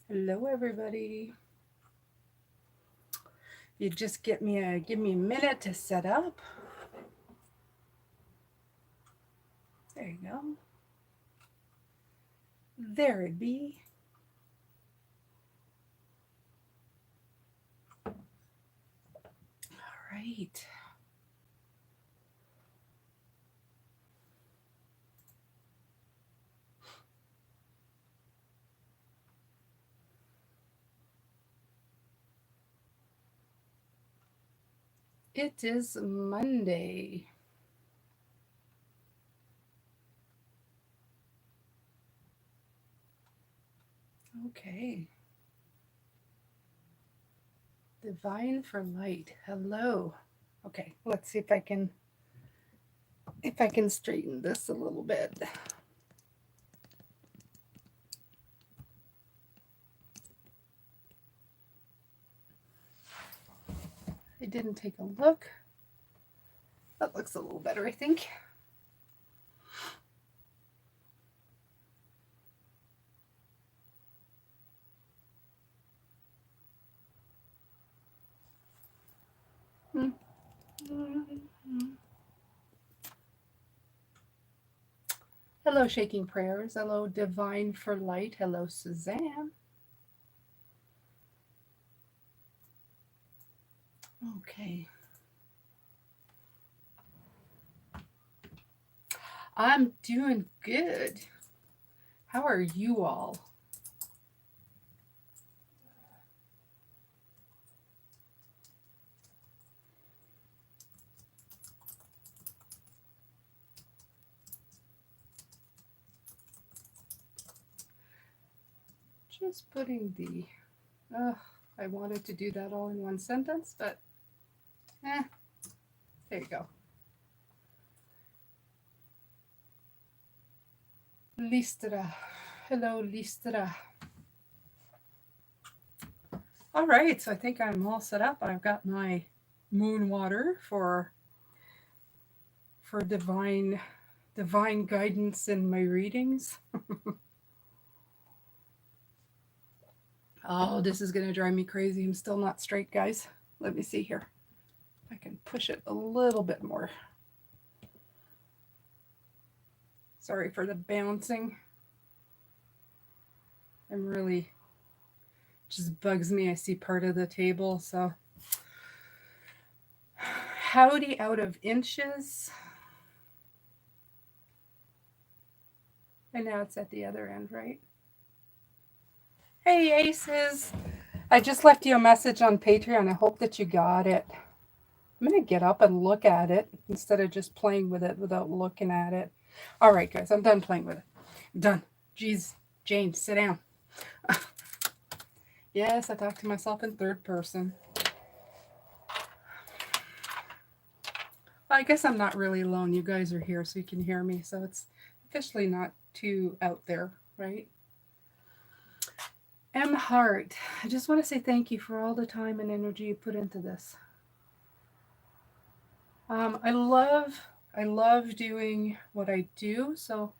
Hello, everybody. You just give me a minute to set up. There you go. There it be. All right. It is Monday. Okay. Divine for light. Hello. Okay, let's see if I can straighten this a little bit. I didn't take a look. That looks a little better, I think. Hello, Shaking Prayers. Hello, Divine for Light. Hello, Suzanne. Okay. I'm doing good. How are you all? Just putting the. I wanted to do that all in one sentence, but there you go. Listra. Hello, Listra. All right, so I think I'm all set up. I've got my moon water for divine guidance in my readings. Oh, this is gonna drive me crazy. I'm still not straight, guys. Let me see here. I can push it a little bit more. Sorry for the bouncing. I'm really just bugs me. I see part of the table, so howdy out of inches. And now it's at the other end, right? Hey, Aces. I just left you a message on Patreon. I hope that you got it. I'm going to get up and look at it instead of just playing with it without looking at it. All right, guys, I'm done playing with it. I'm done. Jeez, Jane, sit down. Yes, I talk to myself in third person. I guess I'm not really alone. You guys are here so you can hear me. So it's officially not too out there, right? M. Hart, I just want to say thank you for all the time and energy you put into this. I love doing what I do, so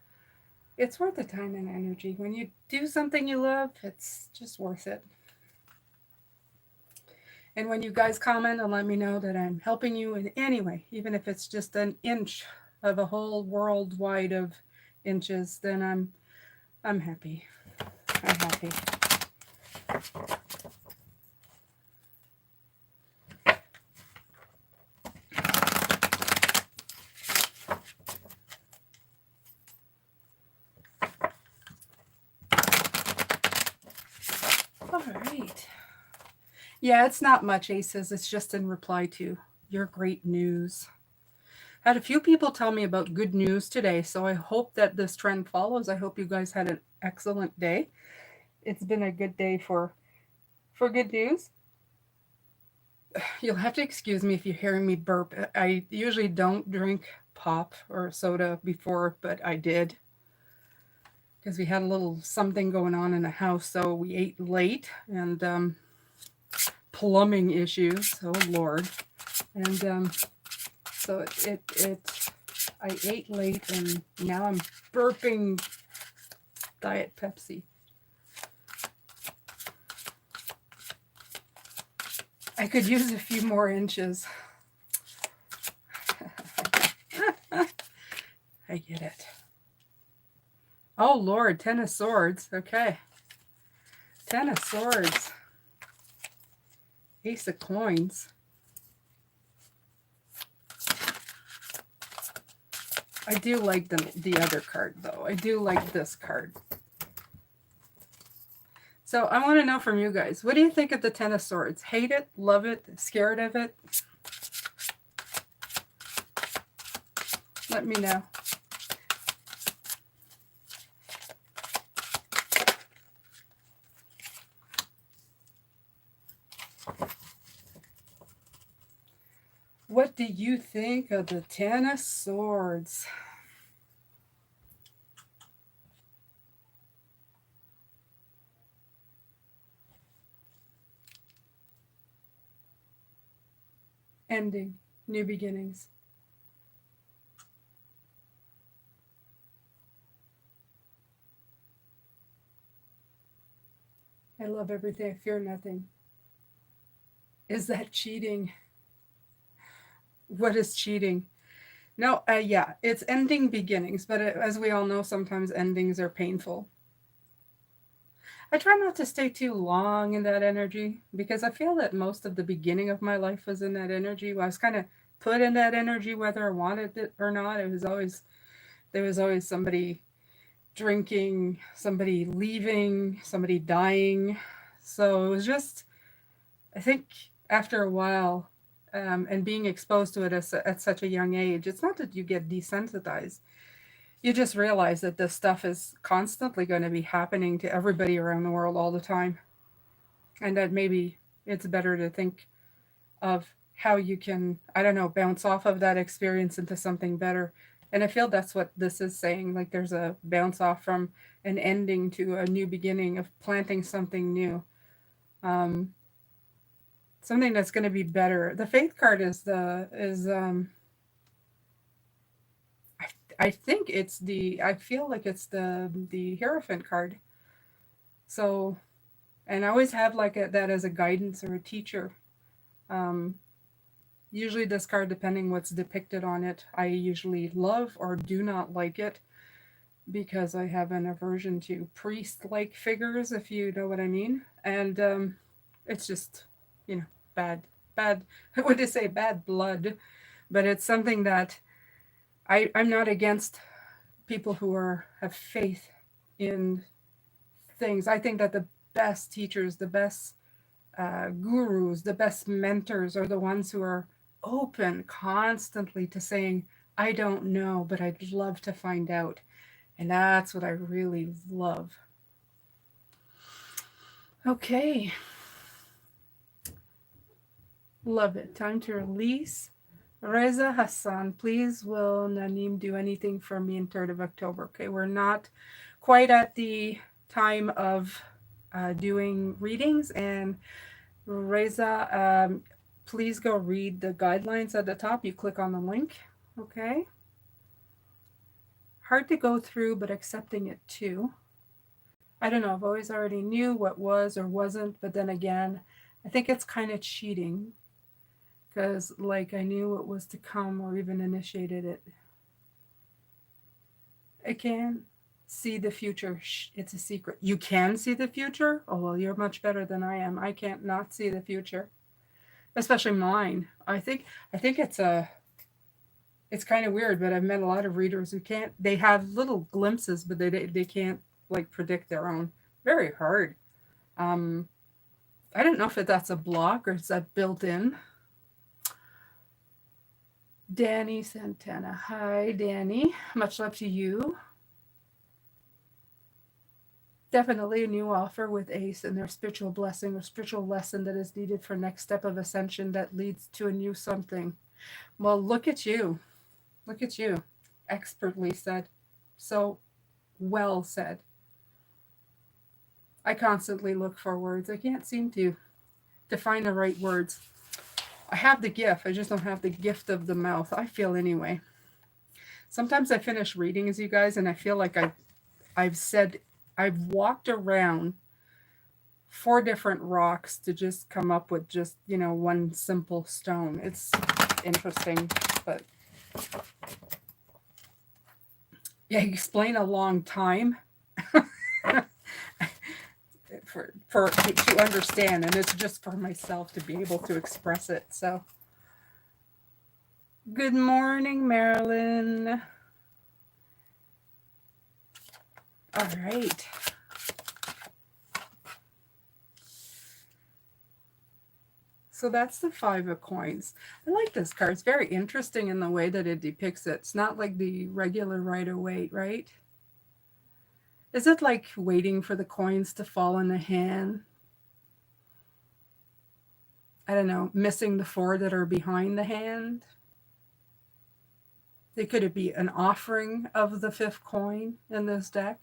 it's worth the time and energy. When you do something you love, it's just worth it. And when you guys comment and let me know that I'm helping you in any way, even if it's just an inch of a whole worldwide of inches, then I'm happy. I'm happy. All right. Yeah, it's not much, Aces. It's just in reply to your great news. Had a few people tell me about good news today, so I hope that this trend follows. I hope you guys had an excellent day. It's been a good day for good news. You'll have to excuse me if you're hearing me burp. I usually don't drink pop or soda before, but I did because we had a little something going on in the house, so we ate late and plumbing issues. Oh Lord, and so I ate late and now I'm burping Diet Pepsi. I could use a few more inches. I get it. Oh, Lord, 10 of Swords. Okay. 10 of Swords. Ace of Coins. I do like the other card, though. I do like this card. So I want to know from you guys, what do you think of the 10 of Swords? Hate it? Love it? Scared of it? Let me know. What do you think of the 10 of Swords? Ending, new beginnings. I love everything. I fear nothing. Is that cheating? What is cheating? No, yeah, it's ending beginnings, but as we all know, sometimes endings are painful. I try not to stay too long in that energy because I feel that most of the beginning of my life was in that energy. I was kind of put in that energy whether I wanted it or not. There was always somebody drinking, somebody leaving, somebody dying. So it was just, I think after a while, and being exposed to it at such a young age, it's not that you get desensitized. You just realize that this stuff is constantly going to be happening to everybody around the world all the time. And that maybe it's better to think of how you can, I don't know, bounce off of that experience into something better. And I feel that's what this is saying. Like there's a bounce off from an ending to a new beginning of planting something new. Something that's going to be better. The Faith card I think it's I feel like it's the Hierophant card. So, and I always have like that as a guidance or a teacher. Um, Usually this card, depending what's depicted on it, I usually love or do not like it because I have an aversion to priest-like figures, if you know what I mean. And it's just, you know, bad, I would just say bad blood, but it's something that I'm not against people who have faith in things. I think that the best teachers, the best gurus, the best mentors are the ones who are open constantly to saying, I don't know, but I'd love to find out. And that's what I really love. Okay. Love it. Time to release. Reza Hassan, please will Nanim do anything for me in 3rd of October? Okay, we're not quite at the time of doing readings. And Reza, please go read the guidelines at the top. You click on the link. Okay. Hard to go through, but accepting it too. I don't know. I've always already knew what was or wasn't, but then again, I think it's kind of cheating because like I knew what was to come or even initiated it. I can't see the future. Shh, it's a secret. You can see the future? Oh, well, you're much better than I am. I can't not see the future, especially mine. I think it's kind of weird, but I've met a lot of readers who can't. They have little glimpses, but they can't like predict their own. Very hard. I don't know if that's a block or is that built in. Danny Santana. Hi, Danny. Much love to you. Definitely a new offer with Ace and their spiritual blessing or spiritual lesson that is needed for next step of ascension that leads to a new something. Well, look at you. Look at you. Expertly said. So well said. I constantly look for words. I can't seem to find the right words. I have the gift. I just don't have the gift of the mouth. I feel anyway. Sometimes I finish readings, you guys, and I feel like I've walked around 4 different rocks to just come up with just, one simple stone. It's interesting, but yeah, explain a long time to understand, and it's just for myself to be able to express it. So, good morning, Marilyn. All right. So that's the 5 of coins. I like this card. It's very interesting in the way that it depicts it. It's not like the regular Rider-Waite, right? Is it like waiting for the coins to fall in the hand? I don't know, missing the 4 that are behind the hand? Could it be an offering of the 5th coin in this deck?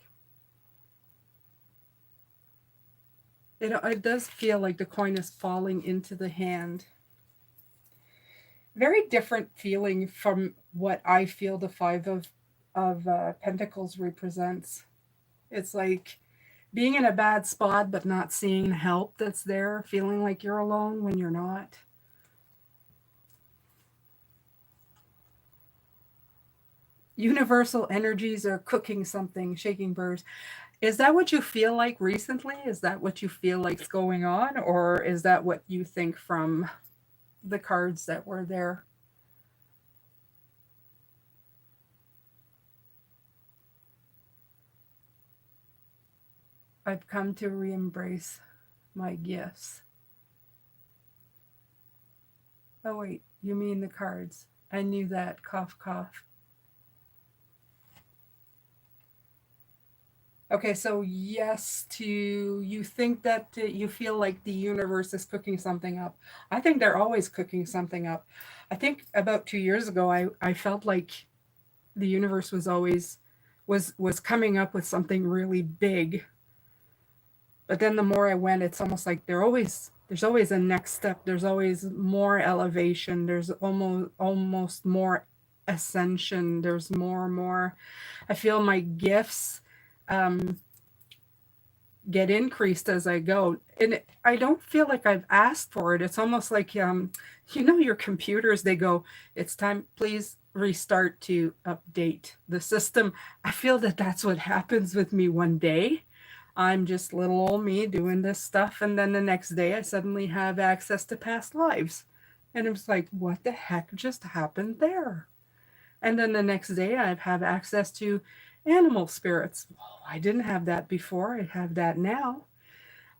It does feel like the coin is falling into the hand. Very different feeling from what I feel the 5 of Pentacles represents. It's like being in a bad spot but not seeing help that's there, feeling like you're alone when you're not. Universal energies are cooking something, shaking birds. Is that what you feel like recently? Is that what you feel like's going on? Or is that what you think from the cards that were there? I've come to re-embrace my gifts. Oh wait, you mean the cards. I knew that. Cough, cough. Okay, so yes, you think that you feel like the universe is cooking something up. I think they're always cooking something up. I think about 2 years ago, I felt like the universe was always was coming up with something really big. But then the more I went, it's almost like there's always a next step. There's always more elevation. There's almost more ascension. There's more and more. I feel my gifts um, get increased as I go. And I don't feel like I've asked for it. It's almost like, your computers, they go, it's time, please restart to update the system. I feel that that's what happens with me one day. I'm just little old me doing this stuff. And then the next day I suddenly have access to past lives. And it's like, what the heck just happened there? And then the next day I have access to animal spirits. Oh, I didn't have that before. I have that now.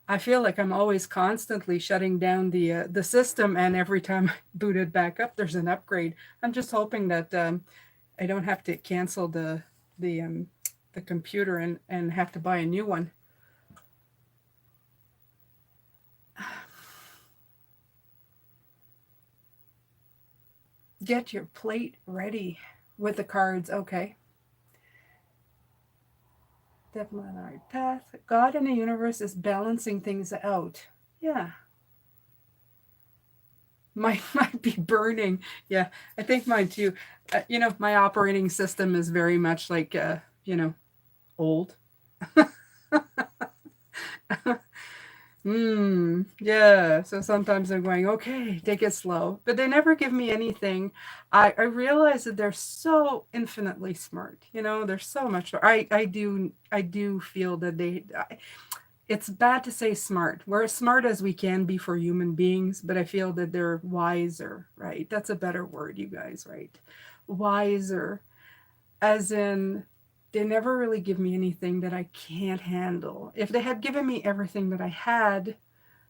I feel like I'm always constantly shutting down the system, and every time I boot it back up, there's an upgrade. I'm just hoping that I don't have to cancel the computer and have to buy a new one. Get your plate ready with the cards. Okay. Definitely on the right path. God in the universe is balancing things out. Yeah. Mine might be burning. Yeah, I think mine too. My operating system is very much like, old. Yeah. So sometimes I'm going, okay, take it slow. But they never give me anything. I realize that they're so infinitely smart. They're so much. I do feel that it's bad to say smart. We're as smart as we can be for human beings, but I feel that they're wiser, right? That's a better word, you guys, right? Wiser, as in they never really give me anything that I can't handle. If they had given me everything that I had,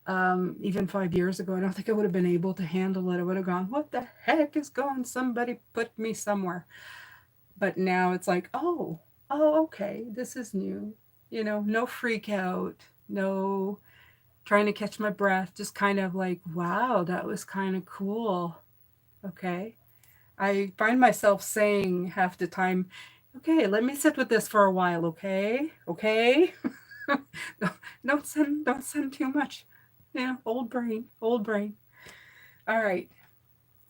even 5 years ago, I don't think I would have been able to handle it. I would have gone, what the heck is going? Somebody put me somewhere. But now it's like, oh, okay, this is new. No freak out, no trying to catch my breath, just kind of like, wow, that was kind of cool. Okay. I find myself saying half the time, okay, let me sit with this for a while, okay? Okay? don't send too much. Old brain, old brain. All right.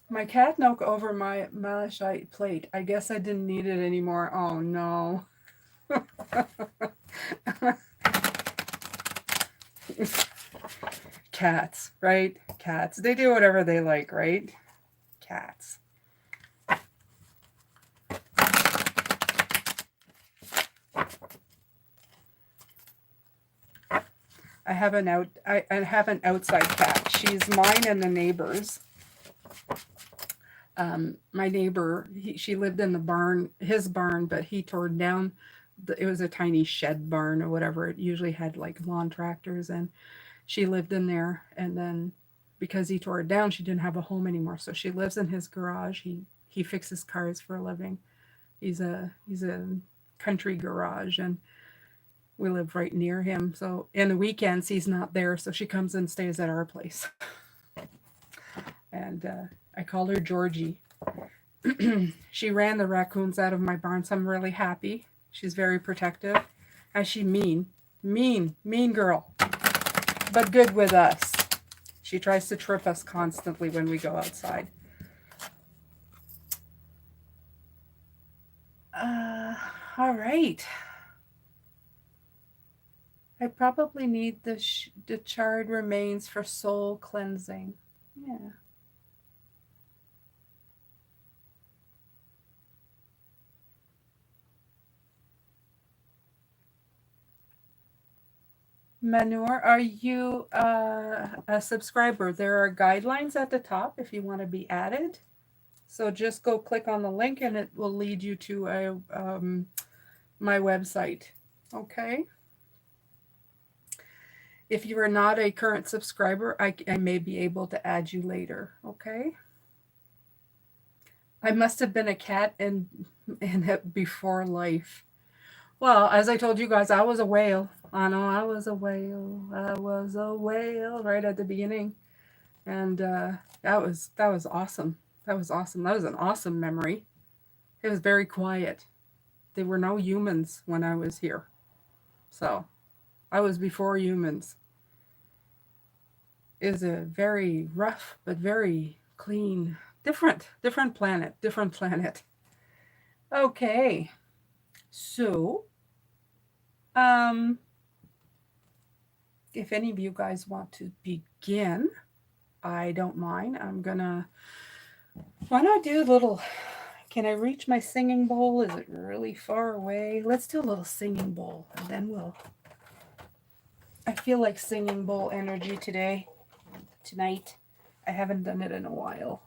My cat knocked over my malachite plate. I guess I didn't need it anymore. Oh no. cats, right? Cats. They do whatever they like, right? Cats. I have an outside cat. She's mine and the neighbor's. My neighbor, she lived in the barn, his barn, but he tore down. It was a tiny shed barn or whatever. It usually had like lawn tractors, and she lived in there. And then because he tore it down, she didn't have a home anymore. So she lives in his garage. He fixes cars for a living. He's a country garage, and we live right near him. So in the weekends he's not there, so she comes and stays at our place. And I call her Georgie. She ran the raccoons out of my barn, so I'm really happy. She's very protective. And she mean girl, but good with us. She tries to trip us constantly when we go outside. All right. I probably need the charred remains for soul cleansing. Yeah. Manure, are you a subscriber? There are guidelines at the top if you want to be added. So just go click on the link and it will lead you to my website. Okay. If you are not a current subscriber, I may be able to add you later. Okay. I must have been a cat in it before life. Well, as I told you guys, I was a whale. I know I was a whale. I was a whale right at the beginning, and that was awesome. That was awesome. That was an awesome memory. It was very quiet. There were no humans when I was here, so I was before humans. It was a very rough but very clean, different planet, different planet. Okay, so um if any of you guys want to begin, I don't mind. Why not do a little, can I reach my singing bowl? Is it really far away? Let's do a little singing bowl and then I feel like singing bowl energy tonight. I haven't done it in a while.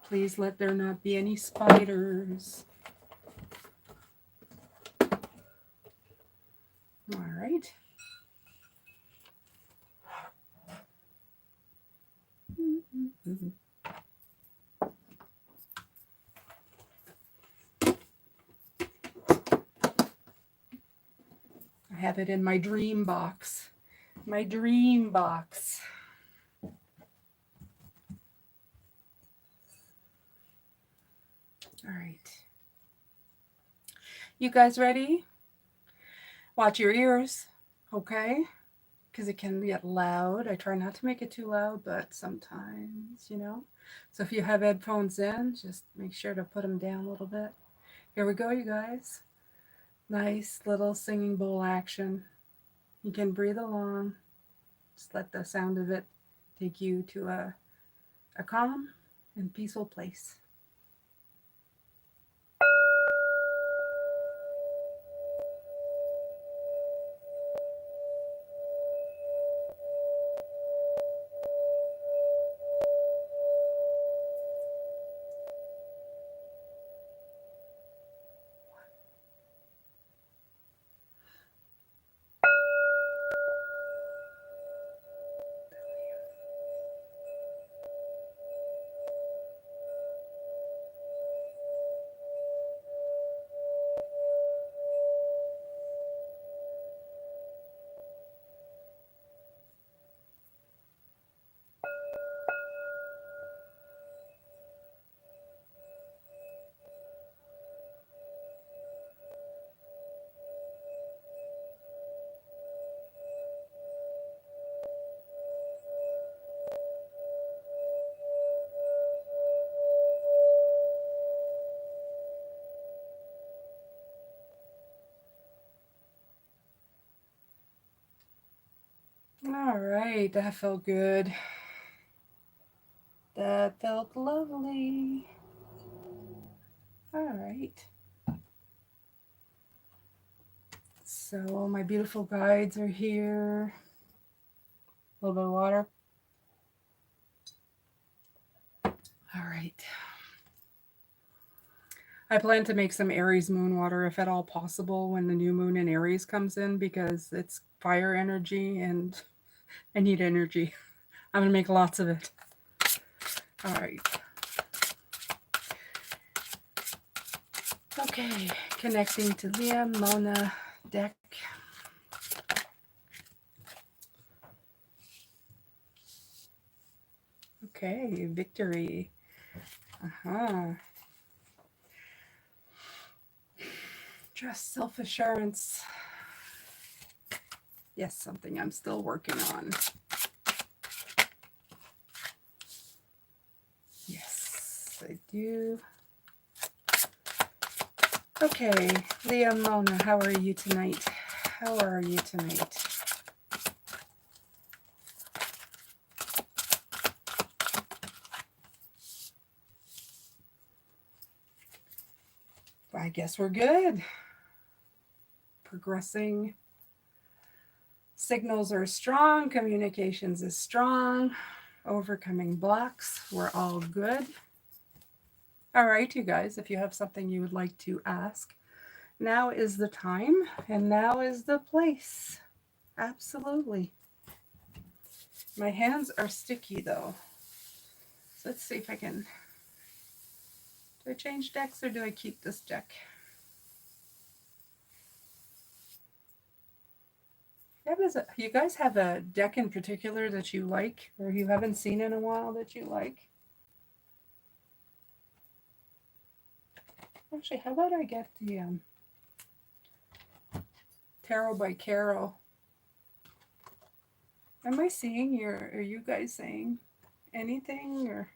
Please let there not be any spiders. All right. I have it in my dream box. My dream box. All right. You guys ready? Watch your ears, okay? Because it can get loud. I try not to make it too loud, but sometimes, you know. So if you have headphones in, just make sure to put them down a little bit. Here we go, you guys. Nice little singing bowl action. You can breathe along. Just let the sound of it take you to a calm and peaceful place. All right, that felt good. That felt lovely. All right. So my beautiful guides are here. A little bit of water. All right. I plan to make some Aries moon water if at all possible when the new moon in Aries comes in because it's fire energy and I need energy. I'm going to make lots of it. All right. Okay, connecting to Liam, Mona, deck. Okay, victory. Uh-huh. Just self-assurance. Yes, something I'm still working on. Yes, I do. Okay, Liam, Mona, how are you tonight? How are you tonight? I guess we're good. Progressing. Signals are strong. Communications is strong. Overcoming blocks. We're all good. All right, you guys, if you have something you would like to ask, now is the time and now is the place. Absolutely. My hands are sticky though. So let's see if I can. Do I change decks or do I keep this deck? You guys have a deck in particular that you like or you haven't seen in a while that you like? Actually, how about I get the Tarot by Carol? Am I seeing are you guys saying anything or?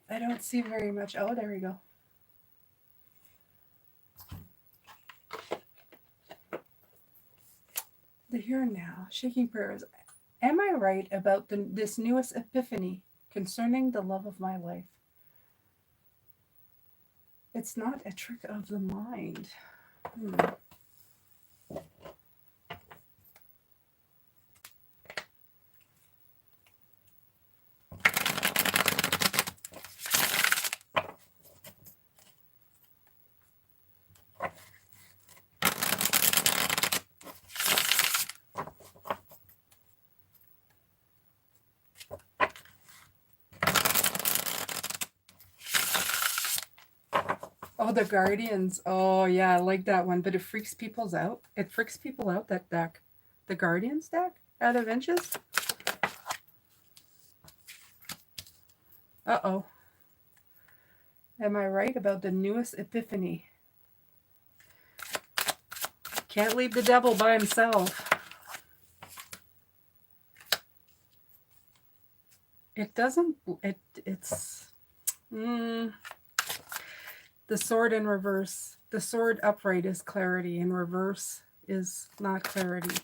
I don't see very much. Oh, there we go. The here and now, shaking prayers. Am I right about this newest epiphany concerning the love of my life? It's not a trick of the mind. Oh, the Guardians. Oh, yeah, I like that one, but it freaks people out. It freaks people out, that deck. The Guardians deck out of inches. Uh-oh. Am I right about the newest epiphany? Can't leave the devil by himself. It doesn't, it's, the sword in reverse. The sword upright is clarity, in reverse is not clarity.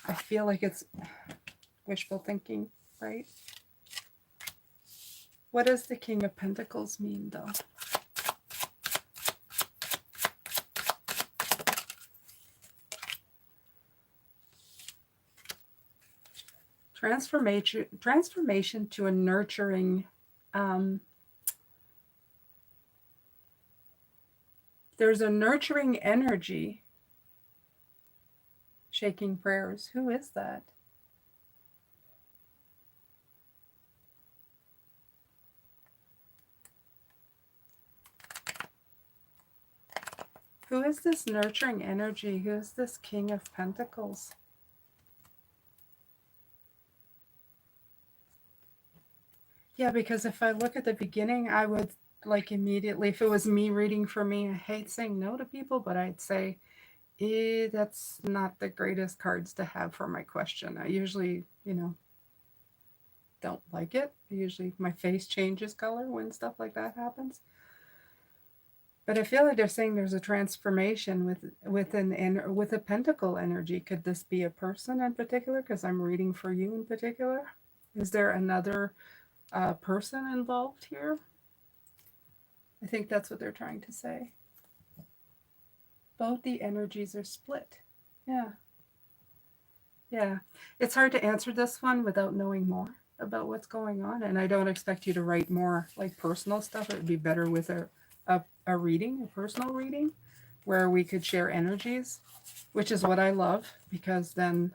I feel like it's wishful thinking, right? What does the King of Pentacles mean, though? Transformation to a nurturing. There's a nurturing energy. Shaking prayers. Who is that? Who is this nurturing energy? Who is this King of Pentacles? Yeah, because if I look at the beginning, I would like immediately, if it was me reading for me, I hate saying no to people, but I'd say, that's not the greatest cards to have for my question. I usually, don't like it. Usually my face changes color when stuff like that happens. But I feel like they're saying there's a transformation with a pentacle energy. Could this be a person in particular? Because I'm reading for you in particular. Is there another person involved here? I think that's what they're trying to say. Both the energies are split. Yeah. Yeah. It's hard to answer this one without knowing more about what's going on. And I don't expect you to write more like personal stuff. It would be better with a reading, a personal reading, where we could share energies, which is what I love, because then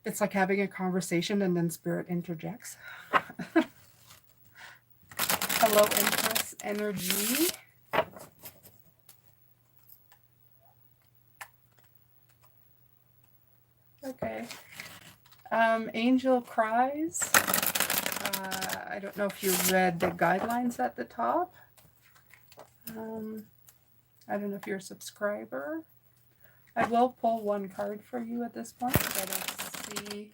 it's like having a conversation and then spirit interjects. Hello, Empress energy. Okay. Angel cries. I don't know if you read the guidelines at the top. I don't know if you're a subscriber. I will pull one card for you at this point. I don't see.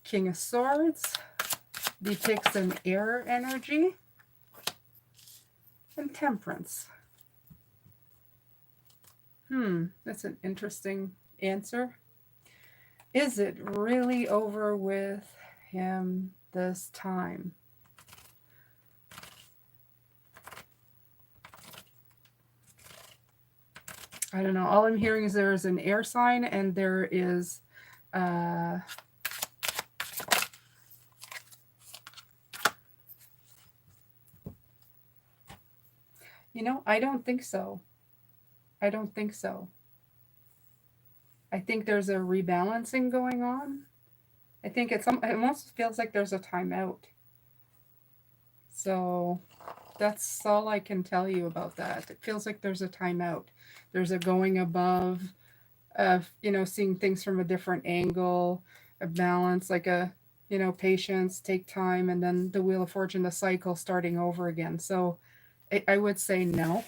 King of Swords depicts an air energy, and Temperance. That's an interesting answer. Is it really over with him this time? I don't know. All I'm hearing is there is an air sign and there is I don't think so. I don't think so. I think there's a rebalancing going on. I think it almost feels like there's a timeout. So that's all I can tell you about that. It feels like there's a timeout. There's a going above of, seeing things from a different angle, a balance, like patience, take time, and then the Wheel of Fortune, the cycle starting over again. So I would say no.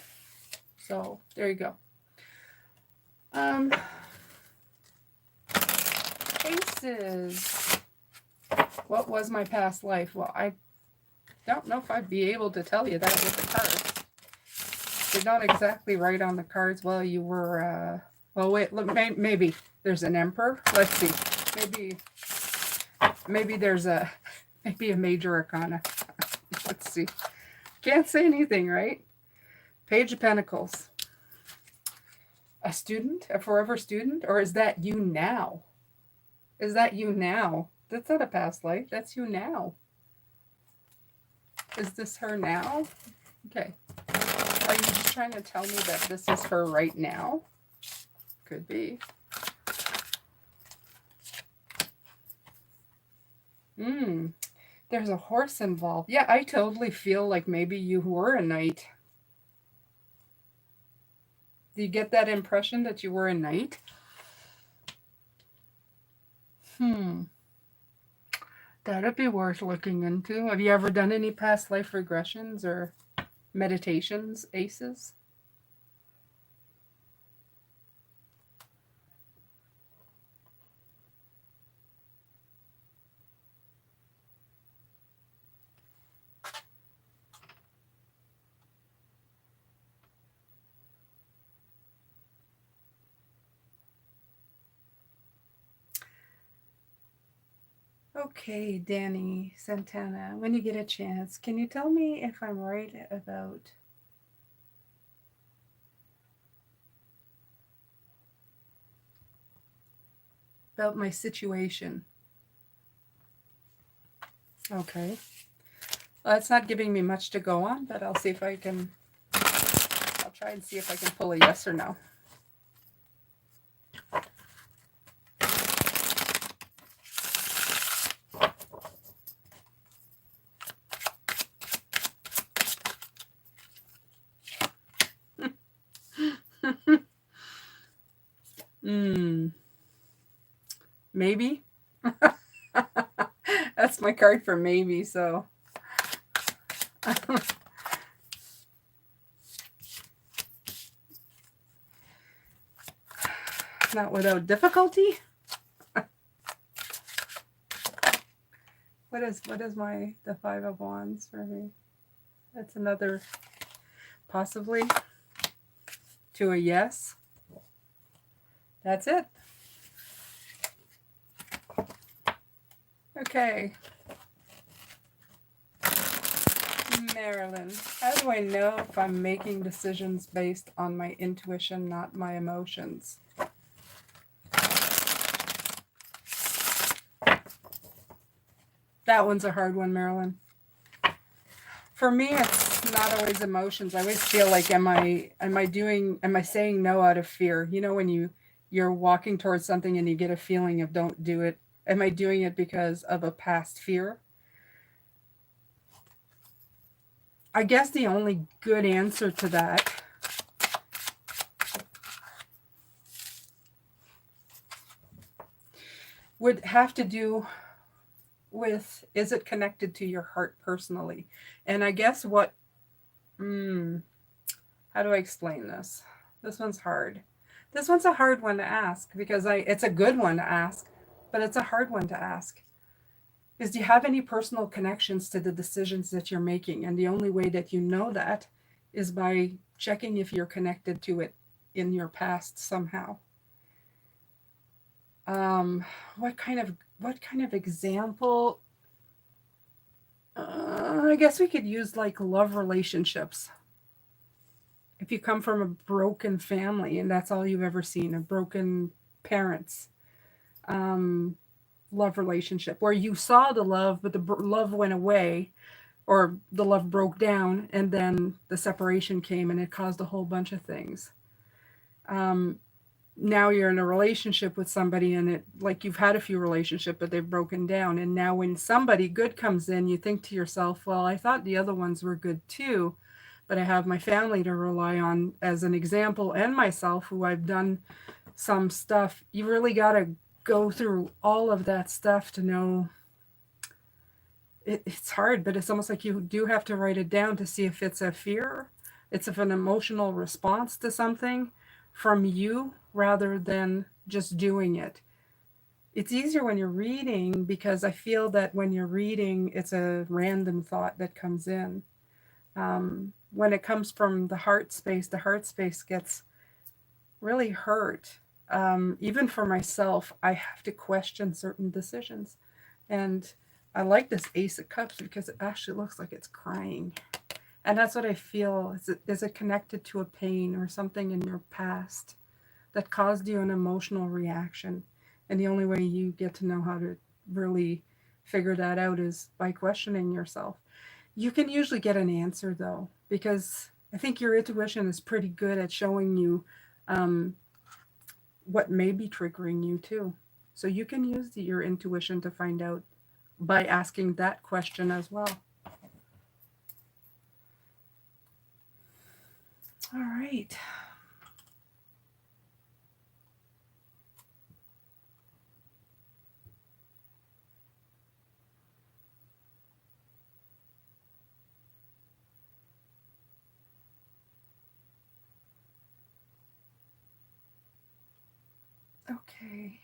So there you go. Aces. What was my past life? Well, I don't know if I'd be able to tell you that with the cards. They're not exactly right on the cards. Well, you were, wait, maybe there's an emperor. Let's see. Maybe there's maybe a major arcana. Let's see. Can't say anything, right? Page of Pentacles. A student? A forever student? Or is that you now? Is that you now? That's not a past life. That's you now. Is this her now? Okay. Are you just trying to tell me that this is her right now? Could be. There's a horse involved. Yeah, I totally feel like maybe you were a knight. Do you get that impression that you were a knight? That'd be worth looking into. Have you ever done any past life regressions or meditations, aces? Okay, Danny Santana, when you get a chance, can you tell me if I'm right about my situation? Okay. Well, it's not giving me much to go on, but I'll see if I can, I'll try and see if I can pull a yes or no. Maybe. That's my card for maybe, so. Not without difficulty. What is the Five of Wands for me? That's another possibly to a yes. That's it. Okay. Marilyn, how do I know if I'm making decisions based on my intuition, not my emotions? That one's a hard one, Marilyn. For me, it's not always emotions. I always feel like, am I saying no out of fear? You know, when you're walking towards something and you get a feeling of don't do it. Am I doing it because of a past fear? I guess the only good answer to that would have to do with, is it connected to your heart personally? And I guess how do I explain this? This one's hard. This one's a hard one to ask because it's a good one to ask, but it's a hard one to ask. Is, do you have any personal connections to the decisions that you're making? And the only way that you know that is by checking if you're connected to it in your past somehow. What kind of example? I guess we could use like love relationships. If you come from a broken family and that's all you've ever seen, a broken parents, love relationship where you saw the love, but the love went away, or the love broke down, and then the separation came and it caused a whole bunch of things. Now you're in a relationship with somebody and it, like, you've had a few relationships but they've broken down, and now when somebody good comes in, you think to yourself, well, I thought the other ones were good too, but I have my family to rely on as an example, and myself, who I've done some stuff. You really got to go through all of that stuff to know. It's hard, but it's almost like you do have to write it down to see if it's a fear, it's of an emotional response to something from you rather than just doing it. It's easier when you're reading, because I feel that when you're reading, it's a random thought that comes in. When it comes from the heart space gets really hurt. Even for myself, I have to question certain decisions. And I like this Ace of Cups because it actually looks like it's crying. And that's what I feel. Is it connected to a pain or something in your past that caused you an emotional reaction? And the only way you get to know how to really figure that out is by questioning yourself. You can usually get an answer, though, because I think your intuition is pretty good at showing you what may be triggering you, too. So you can use your intuition to find out by asking that question as well. All right. Okay.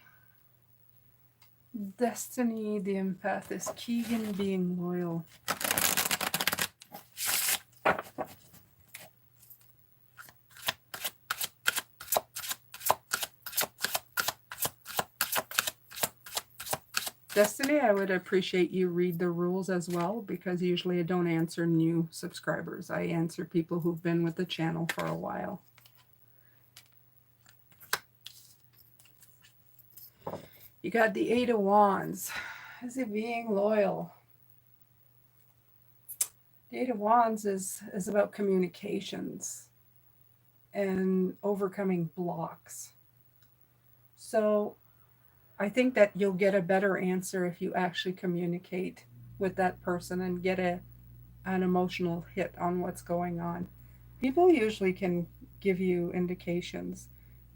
Destiny, the empath, is Keegan being loyal. Destiny, I would appreciate you read the rules as well, because usually I don't answer new subscribers. I answer people who've been with the channel for a while. You got the Eight of Wands. Is it being loyal? The Eight of Wands is about communications and overcoming blocks. So I think that you'll get a better answer if you actually communicate with that person and get an emotional hit on what's going on. People usually can give you indications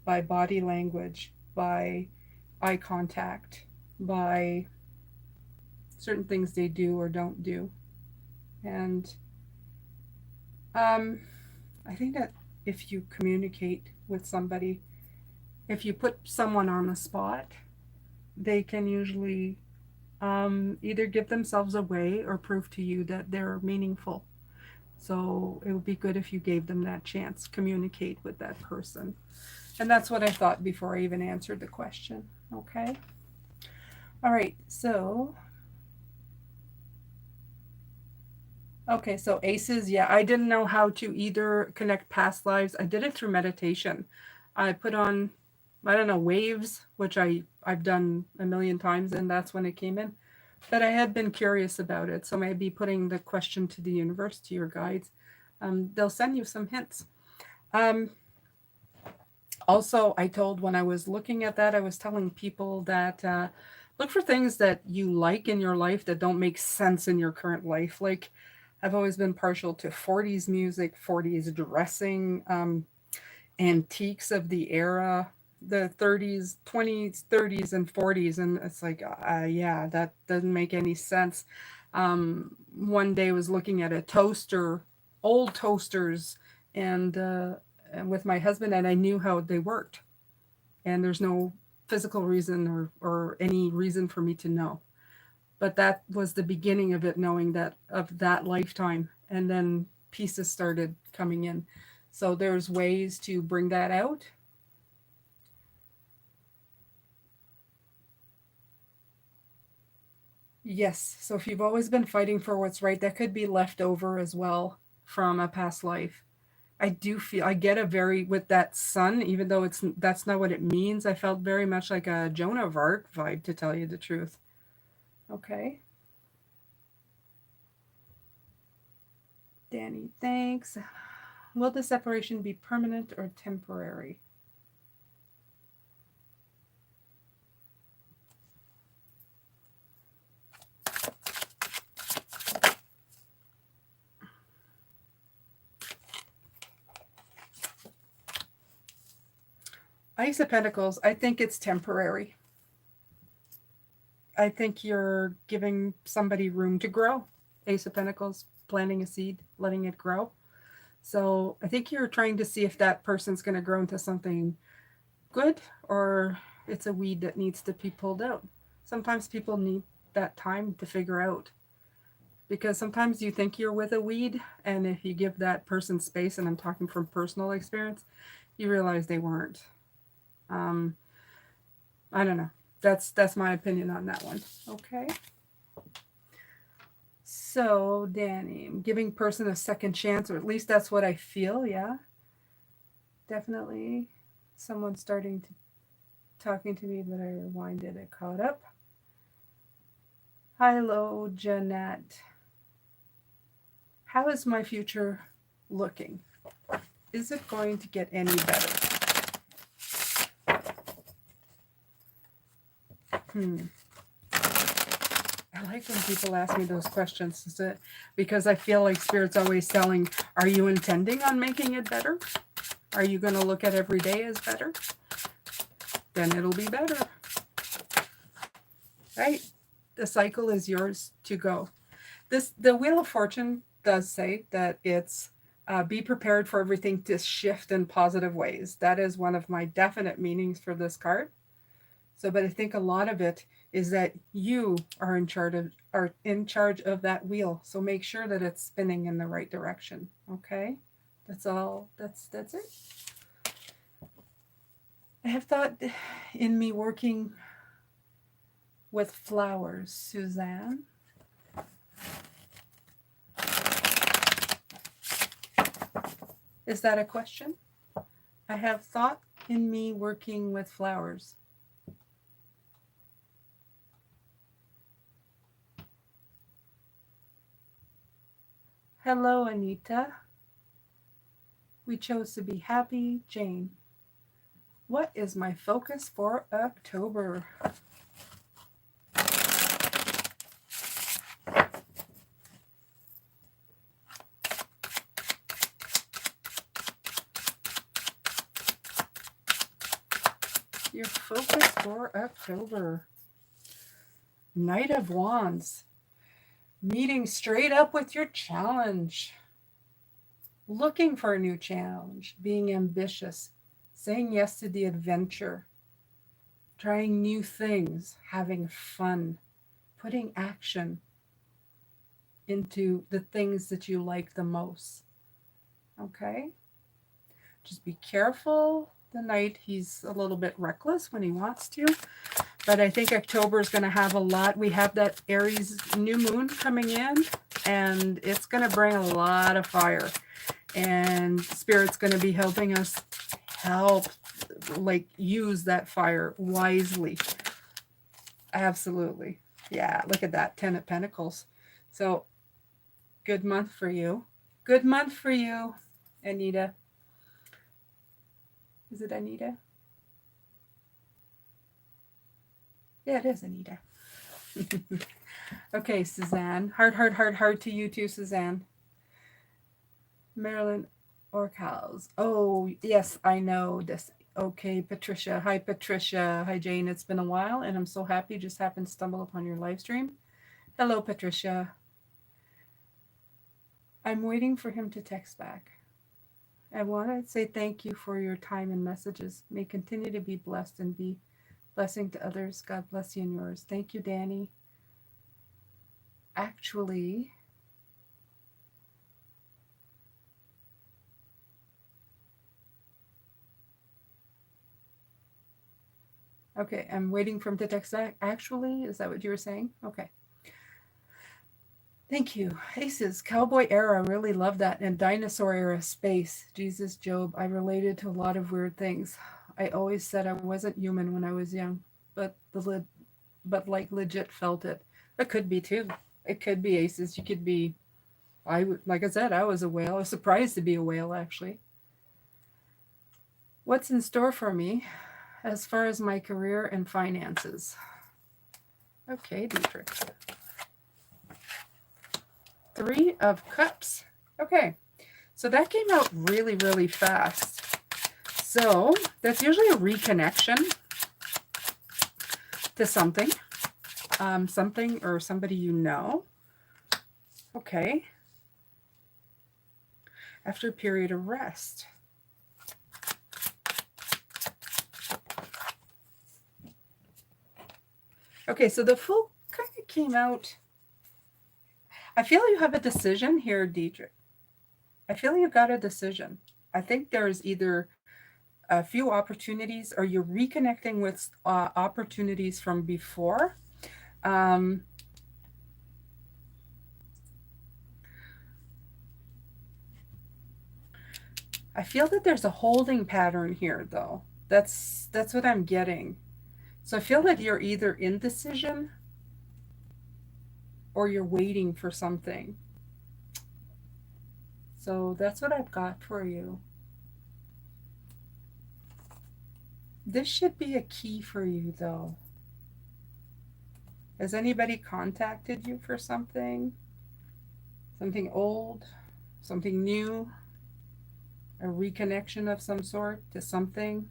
by body language, by eye contact, by certain things they do or don't do. And I think that if you communicate with somebody, if you put someone on the spot, they can usually either give themselves away or prove to you that they're meaningful. So it would be good if you gave them that chance, communicate with that person. And that's what I thought before I even answered the question. Okay. All right. So aces, yeah, I didn't know how to either connect past lives. I did it through meditation. I put on, I don't know, waves, which I've done a million times, and that's when it came in. But I had been curious about it, so maybe putting the question to the universe, to your guides, they'll send you some hints. Um, Also, I told when I was looking at that, I was telling people that look for things that you like in your life that don't make sense in your current life. Like, I've always been partial to 40s music, 40s dressing, antiques of the era, the 30s, 20s, 30s, and 40s. And it's like, yeah, that doesn't make any sense. One day I was looking at a toaster, old toasters, and with my husband, and I knew how they worked. And there's no physical reason or any reason for me to know. But that was the beginning of it, knowing that of that lifetime. And then pieces started coming in. So there's ways to bring that out. Yes. So if you've always been fighting for what's right, that could be left over as well from a past life. I do feel I get a very with that sun, even though it's that's not what it means. I felt very much like a Joan of Arc vibe, to tell you the truth. Okay, Danny, thanks. Will the separation be permanent or temporary? Ace of Pentacles, I think it's temporary. I think you're giving somebody room to grow. Ace of Pentacles, planting a seed, letting it grow. So I think you're trying to see if that person's going to grow into something good or it's a weed that needs to be pulled out. Sometimes people need that time to figure out, because sometimes you think you're with a weed, and if you give that person space, and I'm talking from personal experience, you realize they weren't. Um, I don't know. That's my opinion on that one. Okay. So, Danny, I'm giving person a second chance, or at least that's what I feel. Yeah, definitely. Someone's starting to talking to me, but I rewinded it, caught up. Hello, Jeanette. How is my future looking? Is it going to get any better? I like when people ask me those questions. Is it because I feel like Spirit's always telling, are you intending on making it better? Are you going to look at every day as better? Then it'll be better. Right? The cycle is yours to go. The Wheel of Fortune does say that it's be prepared for everything to shift in positive ways. That is one of my definite meanings for this card. So, but I think a lot of it is that you are in charge of that wheel. So make sure that it's spinning in the right direction. Okay, that's all. That's it. I have thought in me working with flowers, Suzanne. Is that a question? I have thought in me working with flowers. Hello, Anita. We chose to be happy, Jane. What is my focus for October? Your focus for October. Knight of Wands. Meeting straight up with your challenge. Looking for a new challenge. Being ambitious. saying yes to the adventure, trying new things, having fun, putting action into the things that you like the most. Okay? Just be careful the night. He's a little bit reckless when he wants to. But I think October is going to have a lot. We have that Aries new moon coming in, and it's going to bring a lot of fire. And Spirit's going to be helping us help, like, use that fire wisely. Absolutely. Yeah, look at that, 10 of Pentacles. So, good month for you. Good month for you, Anita. Is it Anita? Yeah, it is Anita. Okay, Suzanne. Heart to you too, Suzanne. Marilyn Orcals. Oh, yes, I know this. Okay, Patricia. Hi, Patricia. Hi, Jane. It's been a while, and I'm so happy just happened to stumble upon your live stream. Hello, Patricia. I'm waiting for him to text back. I want to say thank you for your time and messages. May continue to be blessed and be blessing to others. God bless you and yours. Thank you, Danny. Actually, okay, I'm waiting for him to text back. Actually, is that what you were saying? Okay. Thank you. Aces, cowboy era, really love that. And dinosaur era, space, Jesus, Job. I related to a lot of weird things. I always said I wasn't human when I was young, but like legit felt it. It could be too. It could be, Aces. You could be. Like I said, I was a whale. I was surprised to be a whale, actually. What's in store for me as far as my career and finances? Okay, Dietrich. 3 of Cups. Okay, so that came out really, really fast. So that's usually a reconnection to something, something or somebody you know. Okay. After a period of rest. Okay, so the Fool kind of came out. I feel you have a decision here, Dietrich. I feel you got a decision. I think there's either a few opportunities or you're reconnecting with opportunities from before. I feel that there's a holding pattern here, though. That's what I'm getting. So I feel that you're either indecision or you're waiting for something. So that's what I've got for you. This should be a key for you, though. Has anybody contacted you for something? Something old? Something new? A reconnection of some sort to something?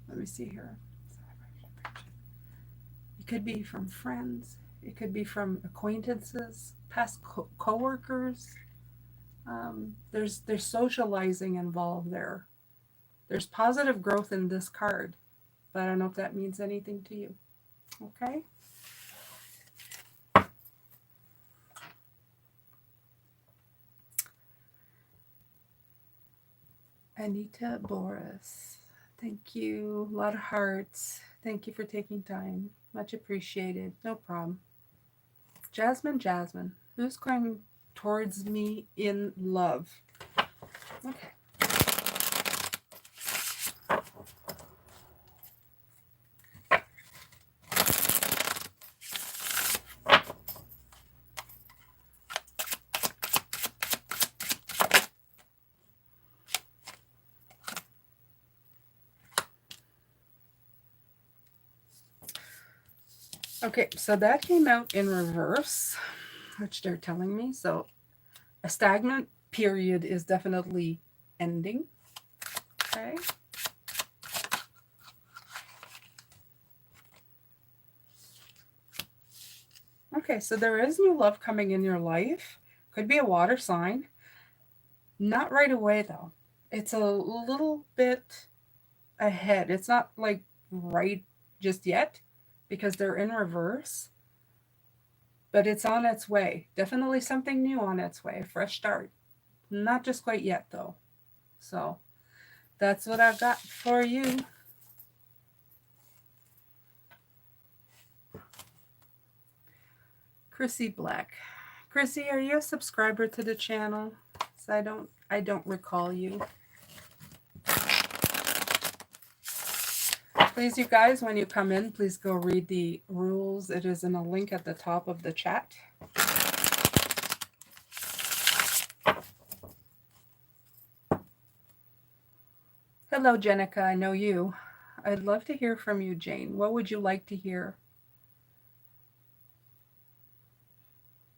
Let me see here. It could be from friends. It could be from acquaintances, past co-workers. There's socializing involved there. There's positive growth in this card, but I don't know if that means anything to you. Okay? Anita Boris. Thank you. A lot of hearts. Thank you for taking time. Much appreciated. No problem. Jasmine. Who's going towards me in love? Okay. Okay, so that came out in reverse, which they're telling me. So a stagnant period is definitely ending. Okay. Okay, so there is new love coming in your life. Could be a water sign. Not right away, though. It's a little bit ahead. It's not like right just yet because they're in reverse, but it's on its way. Definitely something new on its way. Fresh start. Not just quite yet though. So that's what I've got for you. Chrissy Black. Chrissy, are you a subscriber to the channel? So I don't recall you. Please, you guys, when you come in, please go read the rules. It is in a link at the top of the chat. Hello, Jenica. I know you. I'd love to hear from you, Jane. What would you like to hear?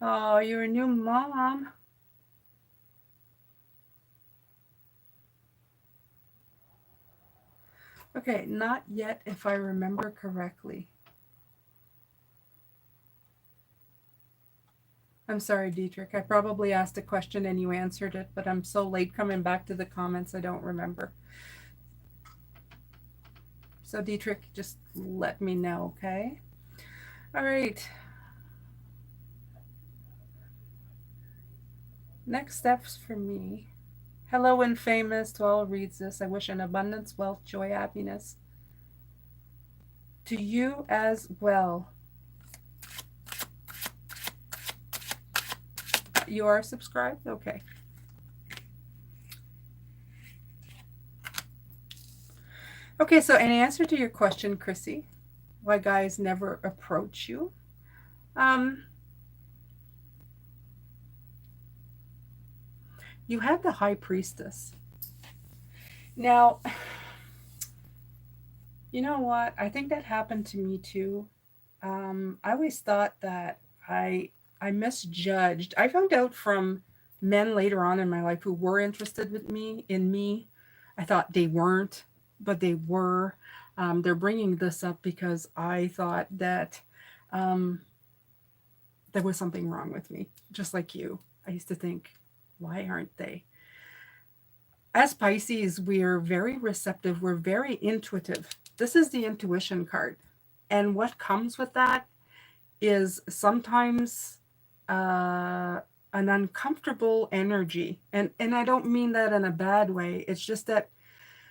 Oh, you're a new mom. Okay, not yet, if I remember correctly. I'm sorry, Dietrich. I probably asked a question and you answered it, but I'm so late coming back to the comments, I don't remember. So, Dietrich, just let me know, okay? All right. Next steps for me. Hello, infamous, to all who reads this. I wish an abundance, wealth, joy, happiness to you as well. You are subscribed? Okay. Okay, so in answer to your question, Chrissy, why guys never approach you, you have the High Priestess. Now, you know what? I think that happened to me too. I always thought that I misjudged. I found out from men later on in my life who were interested in me. I thought they weren't, but they were. They're bringing this up because I thought that um, there was something wrong with me, just like you. I used to think, why aren't they? As Pisces, we're very receptive, we're very intuitive. This is the intuition card. And what comes with that is sometimes an uncomfortable energy. And I don't mean that in a bad way. It's just that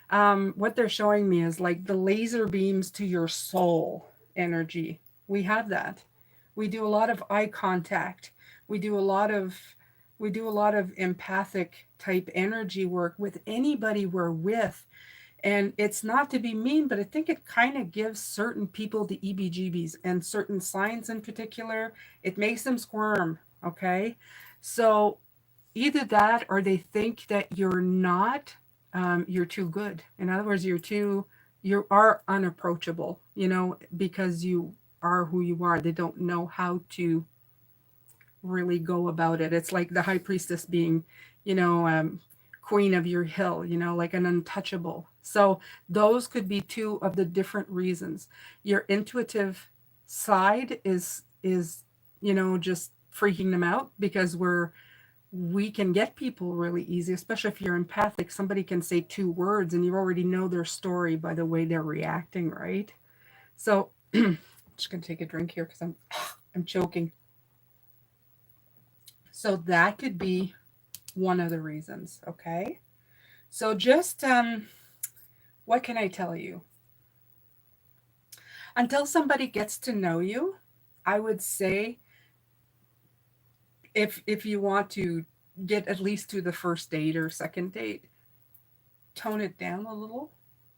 what they're showing me is like the laser beams to your soul energy. We have that. We do a lot of eye contact. We do a lot of empathic type energy work with anybody we're with. And it's not to be mean, but I think it kind of gives certain people the EBGBs and certain signs in particular. It makes them squirm. Okay. So either that or they think that you're too good. In other words, you are unapproachable, because you are who you are. They don't know how to really go about it. It's like the high priestess being, queen of your hill, like an untouchable. So those could be two of the different reasons. Your intuitive side is just freaking them out because we can get people really easy, especially if you're empathic. Somebody can say two words and you already know their story by the way they're reacting, right? So I'm just gonna take a drink here because I'm choking. So that could be one of the reasons, okay? So just what can I tell you? Until somebody gets to know you, I would say if you want to get at least to the first date or second date, tone it down a little.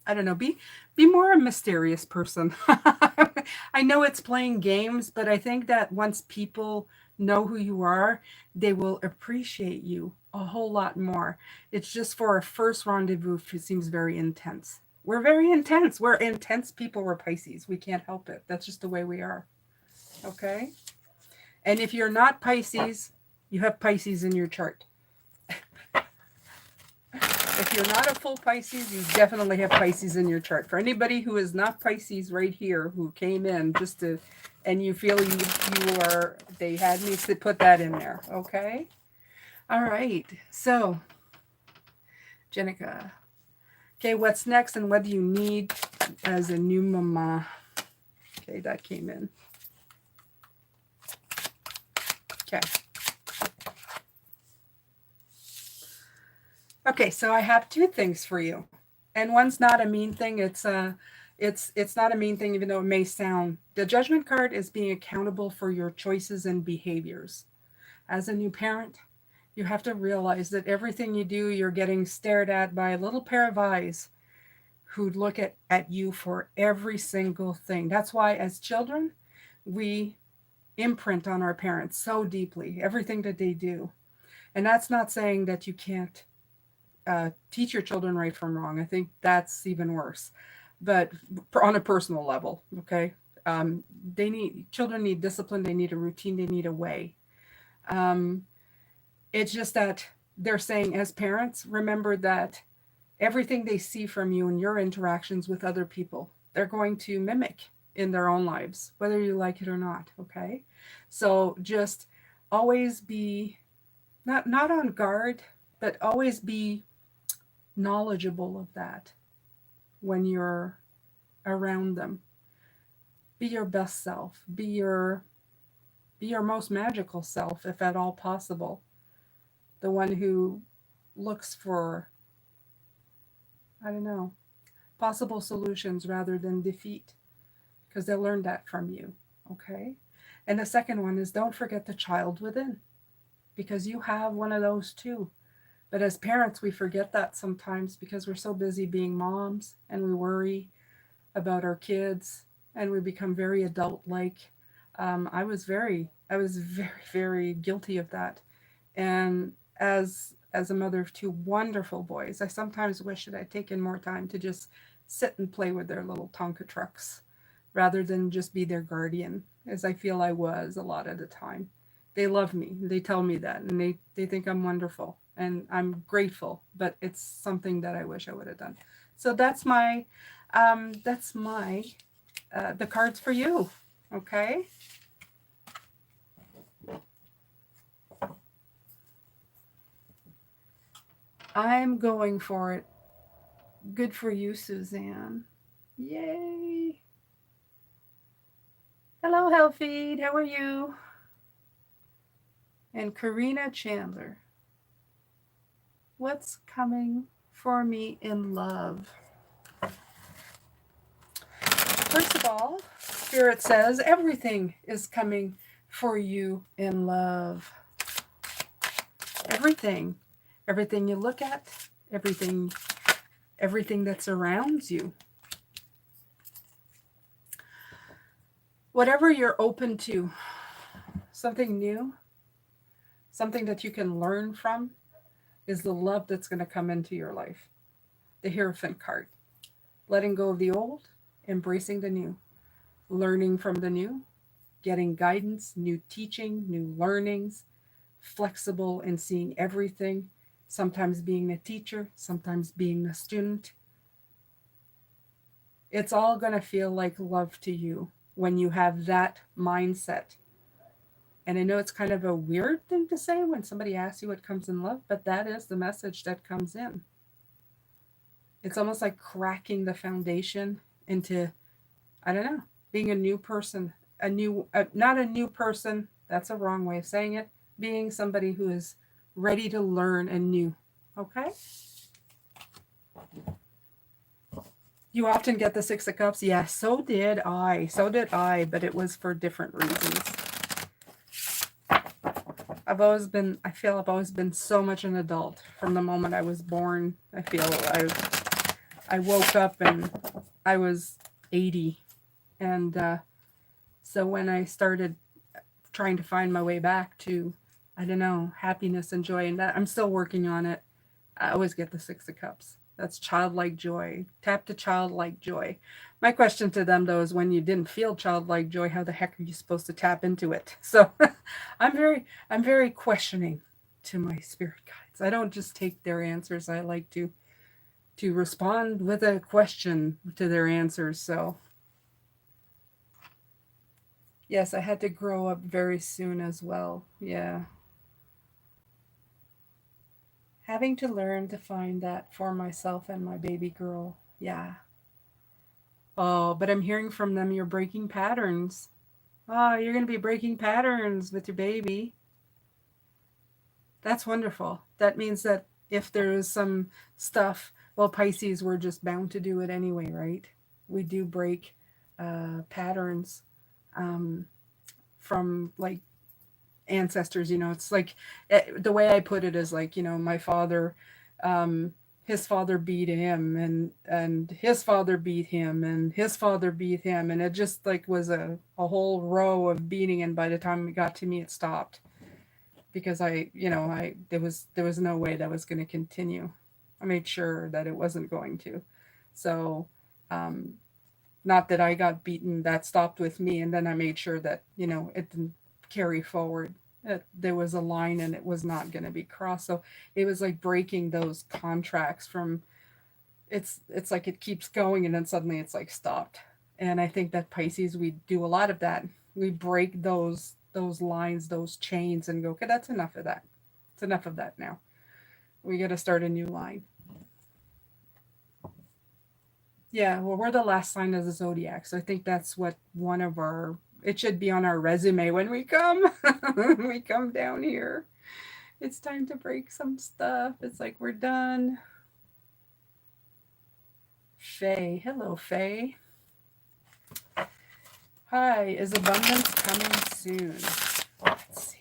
I don't know, be more a mysterious person. I know it's playing games, but I think that once people know who you are, they will appreciate you a whole lot more. It's just for a first rendezvous, it seems very intense. We're very intense. We're intense people. We're Pisces. We can't help it. That's just the way we are. Okay? And if you're not Pisces, you have Pisces in your chart. If you're not a full Pisces, you definitely have Pisces in your chart. For anybody who is not Pisces right here, who came in and you feel they had me to put that in there, okay? All right, so Jenica. Okay, what's next and what do you need as a new mama? Okay, that came in. Okay. Okay, so I have two things for you. And one's not a mean thing. It's not a mean thing, even though it may sound. The judgment card is being accountable for your choices and behaviors. As a new parent, you have to realize that everything you do, you're getting stared at by a little pair of eyes who look at you for every single thing. That's why, as children, we imprint on our parents so deeply, everything that they do. And that's not saying that you can't teach your children right from wrong. I think that's even worse. But on a personal level, okay, they need children need discipline. They need a routine. They need a way. Um, it's just that they're saying, as parents, remember that everything they see from you and your interactions with other people, they're going to mimic in their own lives, whether you like it or not. Okay, so just always be not on guard, but always be knowledgeable of that when you're around them. Be your best self. Be your most magical self, if at all possible. The one who looks for, I don't know, possible solutions rather than defeat, because they'll learn that from you. Okay? And the second one is don't forget the child within, because you have one of those too. But as parents, we forget that sometimes because we're so busy being moms and we worry about our kids and we become very adult like. I was very, very guilty of that. And as a mother of two wonderful boys, I sometimes wish that I'd taken more time to just sit and play with their little Tonka trucks rather than just be their guardian, as I feel I was a lot of the time. They love me. They tell me that, and they think I'm wonderful, and I'm grateful. But it's something that I wish I would have done. So that's my the cards for you. Okay. I'm going for it. Good for you, Suzanne. Yay. Hello, Hellfeed. How are you? And Karina Chandler. What's coming for me in love? First of all, Spirit says everything is coming for you in love. Everything. Everything you look at, everything that surrounds you. Whatever you're open to, something new, something that you can learn from, is the love that's going to come into your life. The Hierophant card. Letting go of the old, embracing the new, learning from the new, getting guidance, new teaching, new learnings, flexible in seeing everything, sometimes being a teacher, sometimes being a student. It's all going to feel like love to you when you have that mindset. And I know it's kind of a weird thing to say when somebody asks you what comes in love, but that is the message that comes in. It's almost like cracking the foundation into, I don't know, being a new person, not a new person, that's a wrong way of saying it, being somebody who is ready to learn anew. Okay? You often get the Six of Cups. Yeah, so did I. So did I, but it was for different reasons. I feel I've always been so much an adult from the moment I was born. I feel I woke up and I was 80. And so when I started trying to find my way back to, I don't know, happiness and joy, and that I'm still working on it, I always get the Six of Cups. That's childlike joy. Tap to childlike joy. My question to them, though, is when you didn't feel childlike joy, how the heck are you supposed to tap into it? So I'm very questioning to my spirit guides. I don't just take their answers. I like to respond with a question to their answers. So yes, I had to grow up very soon as well. Yeah. Having to learn to find that for myself and my baby girl. Yeah. Oh, but I'm hearing from them you're breaking patterns. Oh, you're going to be breaking patterns with your baby. That's wonderful. That means that if there is some stuff, well, Pisces, we're just bound to do it anyway, right? We do break patterns um, from like ancestors. It's like the way I put it is like, my father, um, his father beat him, and his father beat him, and his father beat him, and it just like was a whole row of beating, and by the time it got to me, it stopped because I there was no way that was going to continue. I made sure that it wasn't going to. So, um, not that I got beaten, that stopped with me, and then I made sure that it didn't carry forward. There was a line, and it was not going to be crossed. So it was like breaking those contracts from. It's like it keeps going, and then suddenly it's like stopped. And I think that Pisces, we do a lot of that. We break those lines, those chains, and go, okay, that's enough of that. It's enough of that now. We got to start a new line. Yeah, well, we're the last sign of the zodiac, so I think that's what one of our. It should be on our resume when we come. When we come down here. It's time to break some stuff. It's like we're done. Faye, hello, Faye. Hi, is abundance coming soon? Let's see.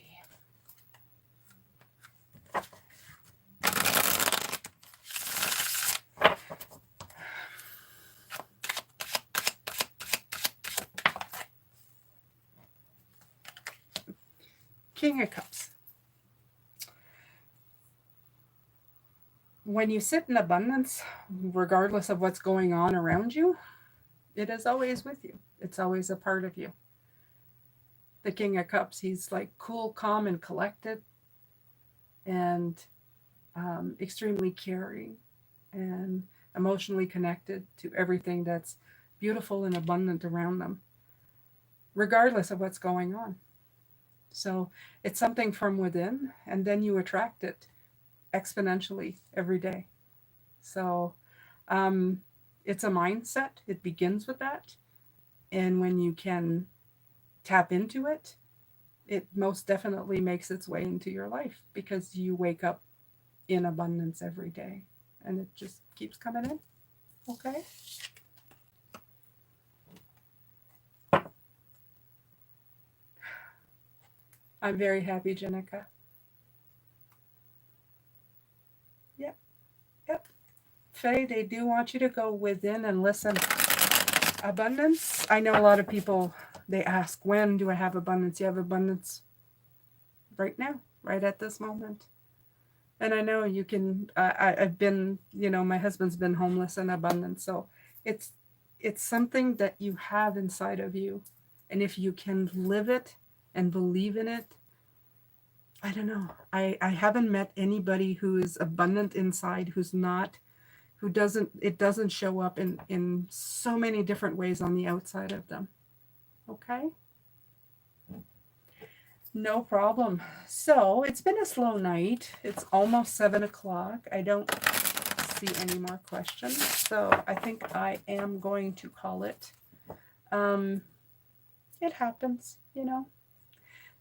King of Cups. When you sit in abundance, regardless of what's going on around you, it is always with you. It's always a part of you. The King of Cups, he's like cool, calm, and collected, and extremely caring and emotionally connected to everything that's beautiful and abundant around them, regardless of what's going on. So it's something from within, and then you attract it exponentially every day. So um, it's a mindset. It begins with that. And when you can tap into it, it most definitely makes its way into your life because you wake up in abundance every day and it just keeps coming in. Okay. I'm very happy, Jenica. Yep. Yep. Faye, they do want you to go within and listen. Abundance. I know a lot of people, they ask, when do I have abundance? You have abundance right now, right at this moment. And I know you can, I've been, my husband's been homeless in abundance. So it's, it's something that you have inside of you. And if you can live it and believe in it, I don't know. I haven't met anybody who is abundant inside, who's not, who doesn't, it doesn't show up in so many different ways on the outside of them. Okay? No problem. So it's been a slow night. It's almost 7 o'clock. I don't see any more questions. So I think I am going to call it. It happens,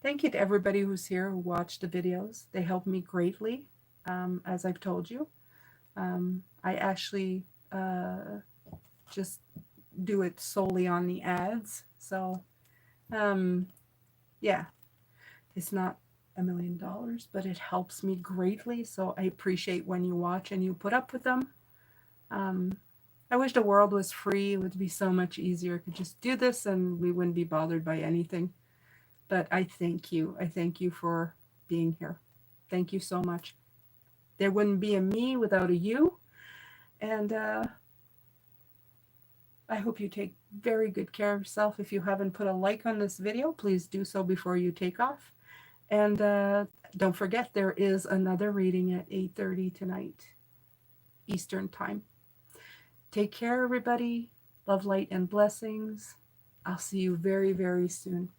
Thank you to everybody who's here who watched the videos. They help me greatly, as I've told you. I actually just do it solely on the ads. So, yeah, it's not $1 million, but it helps me greatly. So I appreciate when you watch and you put up with them. I wish the world was free. It would be so much easier. I could just do this and we wouldn't be bothered by anything. But I thank you. I thank you for being here. Thank you so much. There wouldn't be a me without a you. And I hope you take very good care of yourself. If you haven't put a like on this video, please do so before you take off. And don't forget, there is another reading at 8:30 tonight, Eastern Time. Take care, everybody. Love, light, and blessings. I'll see you very, very soon.